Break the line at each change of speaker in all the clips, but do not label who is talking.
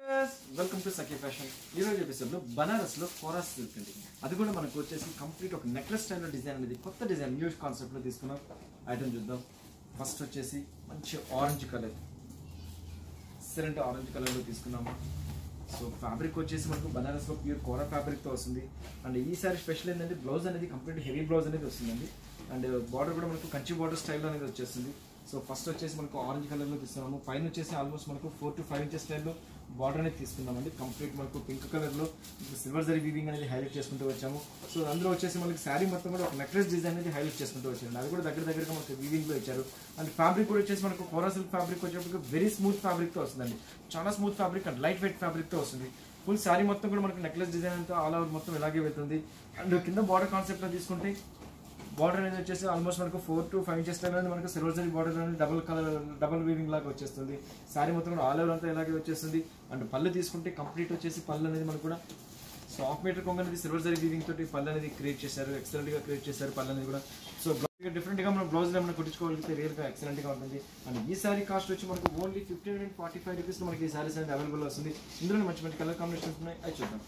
Welcome to Sakhi fashion. ఈ రోజు episode లో బనారస్ లో కోరా సిల్క్ అండి. అది కూడా మనకు వచ్చేసి కంప్లీట్ ఒక నెక్లెస్ స్టైల్ డిజైన్ అనేది కొత్త డిజైన్ న్యూ కాన్సెప్ట్ లో తీసుకున్నాం. ఐటమ్ చూద్దాం. ఫస్ట్ వచ్చేసి మంచి orange colour, excellent orange colour లో తీసుకున్నాము. సో ఫ్యాబ్రిక్ వచ్చేసి మనకు బనారస్ లో ప్యూర్ కోరా ఫ్యాబ్రిక్ తో వస్తుంది. అండ్ ఈసారి స్పెషల్ ఏంటంటే బ్లౌజ్ అనేది కంప్లీట్ హెవీ బ్లౌజ్ అనేది వస్తుందండి. అండ్ బార్డర్ కూడా మనకు కంచి బార్డర్ స్టైల్ అనేది వచ్చేస్తుంది. సో ఫస్ట్ వచ్చేసి మనకు ఆరెంజ్ కలర్ లో తీసుకున్నాము. పైన వచ్చేసి ఆల్మోస్ట్ మనకు 4 to 5 ఇంచెస్ స్టైల్లో బార్డర్ అనేది తీసుకున్నామండి. కంప్లీట్ మనకు పింక్ కలర్ లో సిల్వర్ జరీ వీవింగ్ అనేది హైలైట్ చేసుకుంటూ వచ్చాము. సో అందులో వచ్చేసి మనకి శారీ మొత్తం కూడా ఒక నెక్లెస్ డిజైన్ అనేది హైలైట్ చేసుకుంటూ వచ్చారు. అది కూడా దగ్గరగా మనకు వీవింగ్ లో ఇచ్చారు. అండ్ ఫ్యాబ్రిక్ కూడా వచ్చేసి మనకు కోరా సిల్క్ ఫ్యాబ్రిక్ వచ్చేటప్పుడు వెరీ స్మూత్ ఫ్యాబ్రిక్ తో వస్తుందండి. చాలా smooth fabric and light weight fabric తో వస్తుంది. ఫుల్ శారీ మొత్తం కూడా మనకు నెక్లెస్ డిజైన్ అంతా ఆల్ ఓవర్ మొత్తం ఇలాగే వెళ్తుంది. అండ్ కింద బార్డర్ కాన్సెప్ట్ లో తీసుకుంటే బార్డర్ అనేది వచ్చేసి ఆల్మోస్ట్ మనకు 4 to 5 ఇంచెస్ అనేది మనకు సిల్వర్ జరీ బార్డర్ అనేది డబుల్ వీవింగ్ లాగా వచ్చేస్తుంది. శారీ మొత్తం కూడా ఆల్ ఓవర్ అంతా ఇలాగే వచ్చేస్తుంది. అండ్ పళ్ళు తీసుకుంటే కంప్లీట్ వచ్చేసి పళ్ళు అనేది మనకు కూడా సో హాఫ్ మీటర్ కొంగ అనేది సిల్వర్ జరీ వీవింగ్ తోటి పళ్ళు అనేది క్రియేట్ చేశారు. ఎక్సలెంట్ గా క్రియేట్ చేశారు పళ్ళు అనేది కూడా. సో డిఫరెంట్ గా మనం బ్లౌజ్ లో మనం కుట్టించుకోగలిగితే రియల్ గా ఎక్సలెంట్ గా ఉంటుంది. అండ్ ఈ సారీ కాస్ట్ వచ్చి మనకు ఓన్లీ 1545 రూపీస్ మనకి ఈ సారీస్ అనేది అవైలబుల్ వస్తుంది. ఇందులో మంచి కలర్ కాంబినేషన్స్ ఉన్నాయి, అది చూద్దాం.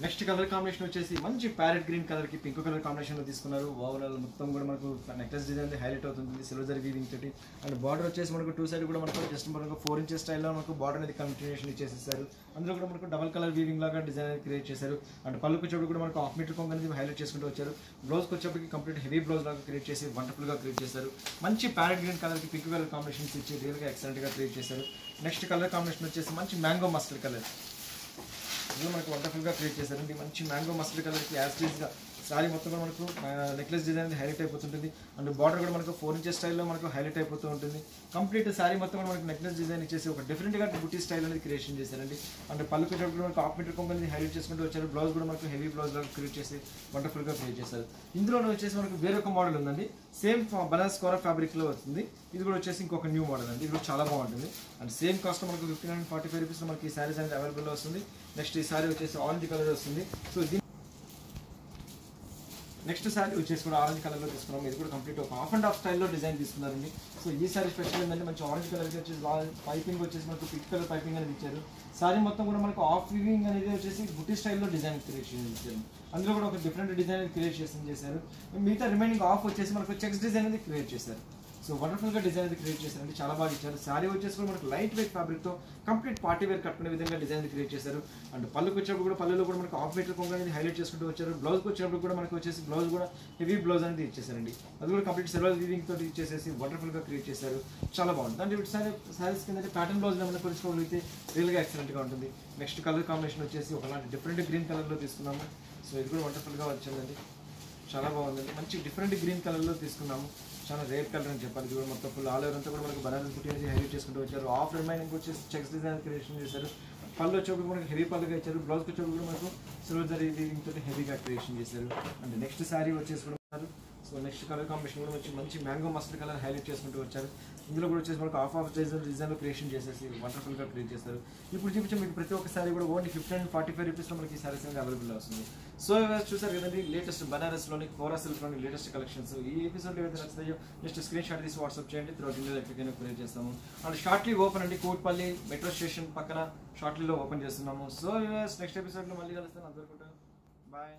నెక్స్ట్ కలర్ కాంబినేషన్ వచ్చేసి మంచి ప్యారెట్ గ్రీన్ కలర్ కి పింక్ కలర్ కాంబినేషన్ లో తీసుకున్నారు. ఓవరాల్ మొత్తం కూడా మనకు నెక్లెస్ డిజైన్ హైలైట్ అవుతుంది సిల్వర్ జరీ వీవింగ్ తోటి. అండ్ బార్డర్ వచ్చేసి మనకు 2 సైడ్ కూడా మనకు జస్ట్ మనకు 4 ఇంచెస్ స్టైల్లో మనకు బార్డర్ అనేది కంటిన్యూషన్ ఇచ్చేసేసారు. అందులో కూడా మనకు డబల్ కలర్ వీవింగ్ లాగా డిజైన్ అనేది క్రియేట్ చేశారు. అండ్ పళ్ళుకి వచ్చేప్పుడు కూడా మనకు హాఫ్ మీటర్ కొంగ అనేది హైలైట్ చేసుకుంటూ వచ్చారు. బ్లౌజ్కి వచ్చేప్పటికి కంప్లీట్ హెవీ బ్లౌజ్ లాగా క్రియేట్ చేసి వండర్ఫుల్ గా క్రియేట్ చేశారు. మంచి ప్యారెట్ గ్రీన్ కలర్ కి పింక్ కలర్ కాంబినేషన్స్ ఇచ్చి రియల్ గా ఎక్సలెంట్ గా క్రియేట్ చేశారు. నెక్స్ట్ కలర్ కాంబినేషన్ వచ్చేసి మంచి మ్యాంగో మస్టర్డ్ కలర్, ఇది మనకు వండర్ఫుల్ గా క్రియేట్ చేశారండి. మంచి మ్యాంగో మస్టర్డ్ కలర్ కి యాజ్ గా సారీ మొత్తం కూడా మనకు నెక్లెస్ డిజైన్ హైలైట్ అయిపోతుంటుంది. అండ్ బార్డర్ కూడా మనకు 4 ఇంచెస్ స్టైల్లో మనకు హైలైట్ అయిపోతూ ఉంటుంది. కంప్లీట్ సారీ మొత్తం కూడా మనకు నెక్లెస్ డిజైన్ ఇచ్చేసి ఒక డిఫరెంట్ గా బుటీ స్టైల్ అనేది క్రియేషన్ చేశారండి. అండ్ పళ్ళుకి వచ్చేటప్పుడు మనకు హాఫ్ మీటర్ కొంగ అనేది హైలైట్ చేసుకుంటూ వచ్చారు. బ్లౌజ్ కూడా మనకు హెవీ బ్లౌజ్ లాగా క్రియేట్ చేసి వండర్ఫుల్ గా క్రియేట్ చేశారు. ఇందులోనే వచ్చేసి మనకు వేరొక మోడల్ ఉందండి. సేమ్ బనారస్ కోరా ఫ్యాబ్రిక్ లో వస్తుంది. ఇది కూడా వచ్చేసి ఇంకొక న్యూ మోడల్ అండి. ఇది కూడా చాలా బాగుంటుంది. అండ్ సేమ్ కాస్ట్ మనకు 1545 రూపీస్ మనకి ఈ సారీస్ అనేది అవైలబుల్ వస్తుంది. నెక్స్ట్ ఈ సారీ వచ్చేసి ఆరెంజ్ కలర్ వస్తుంది. సో నెక్స్ట్ సారీ వచ్చేసి కూడా ఆరెంజ్ కలర్ లో తీసుకున్నాం. ఇది కూడా కంప్లీట్ ఒక హాఫ్ అండ్ హాఫ్ స్టైల్లో డిజైన్ తీసుకున్నారండి. సో ఈ సారీ స్పెషల్ ఏంటంటే మంచి ఆరెంజ్ కలర్ వచ్చేసి పైపింగ్ వచ్చేసి మనకు పింక్ కలర్ పైపింగ్ అనేది ఇచ్చారు. సారీ మొత్తం కూడా మనకు ఆఫ్ వీవింగ్ అనేది వచ్చేసి బుట్టి స్టైల్లో డిజైన్ క్రియేట్ చేశారు. అందులో కూడా ఒక డిఫరెంట్ డిజైన్ క్రియేట్ చేశారు. మిగతా రిమైనింగ్ ఆఫ్ వచ్చేసి మనకు చెక్స్ డిజైన్ అనేది క్రియేట్ చేశారు. సో వండర్ఫుల్ గా డిజైన్ అనేది క్రియేట్ చేశారండి. చాలా బాగా ఇచ్చారు. సారీ వచ్చేసి కూడా మనకు లైట్ వెయిట్ ఫ్యాబ్రిక్ తో కంప్లీట్ పార్టీ వేర్ కట్టుకునే విధంగా డిజైన్ క్రియేట్ చేశారు. అండ్ పళ్ళుకి వచ్చేప్పుడు కూడా పళ్ళులో కూడా మనకు హాఫ్ మీటర్ కొంగ అనేది హైలైట్ చేసుకుంటూ వచ్చారు. బ్లౌజ్కి వచ్చేటప్పుడు కూడా మనకు వచ్చేసి బ్లౌజ్ కూడా హెవీ బ్లౌజ్ అనేది ఇచ్చేసారండి. అది కూడా కంప్లీట్ సిల్వర్ వీవింగ్ తోటి ఇచ్చేసేసి వండర్ఫుల్ గా క్రియేట్ చేశారు. చాలా బాగుంటుంది. అంటే సారీస్ కింద ప్యాటర్న్ బ్లౌజ్ ఏమైనా కొలుచుకోగలిగితే రియల్ గా ఎక్సలెంట్ గా ఉంటుంది. నెక్స్ట్ కలర్ కాంబినేషన్ వచ్చేసి ఒకలాంటి డిఫరెంట్ గ్రీన్ కలర్ లో తీసుకున్నాము. సో ఇది కూడా వండర్ఫుల్ గా వచ్చిందండి. చాలా బాగుందండి. మంచి డిఫరెంట్ గ్రీన్ కలర్ లో తీసుకున్నాము. చాలా రేర్ కలర్ అని చెప్పాలి. ఇది కూడా మొత్తం ఫుల్ ఆల్ ఓవర్ అంతా కూడా మనకు బనారస్ బుట్టి అనేది హైలైట్ చేసుకుంటూ వచ్చారు. ఆఫ్ రిమైనింగ్ వచ్చేసి చెక్స్ డిజైన్ క్రియేషన్ చేశారు. పళ్ళు వచ్చేప్పుడు మనకు హెవీ పళ్ళుగా ఇచ్చారు. బ్లౌజ్కి వచ్చేప్పుడు కూడా మనకు సిల్వర్ జరీ వీవింగ్ తోటి హెవీగా క్రియేషన్ చేశారు. అండ్ నెక్స్ట్ శారీ వచ్చేసి కూడా సో నెక్స్ట్ కలర్ కాంబినేషన్ కూడా వచ్చి మంచి మ్యాంగో మస్టర్డ్ కలర్ హైలైట్ చేసుకుంటూ వచ్చారు. ఇందులో కూడా వచ్చేసి మనకు హాఫ్ డిజైన్ క్రియేషన్ చేసేసి వండర్ఫుల్ గా క్రియేట్ చేస్తారు. ఇప్పుడు చూపించే మీకు ప్రతి ఒక్క సారీ కూడా ఓన్లీ 1545 రూపీస్ లో మనకి ఈ సారీస్ అనేది అవైలబుల్ వస్తుంది. సో చూసారు కదండి లేటెస్ట్ బనారస్ లోని కోరా సిల్క్ లోని లేటెస్ట్ కలెక్షన్స్. ఈ ఎపిసోడ్ ఏదైతే నచ్చుతాయో జస్ట్ స్క్రీన్ షాట్ తీసి వాట్సాప్ చేయండి. త్రూఅవుట్ ఇండియా ఎక్కడికైనా క్రియేట్ చేస్తాము. అండ్ షార్ట్లీ ఓపెన్ అండి. కోట్పల్లి మెట్రో స్టేషన్ పక్కన షార్ట్లీలో ఓపెన్ చేస్తున్నాము. సో నెక్స్ట్ ఎపిసోడ్ లో మళ్ళీ కలుస్తాను. అందరికీ బాయ్.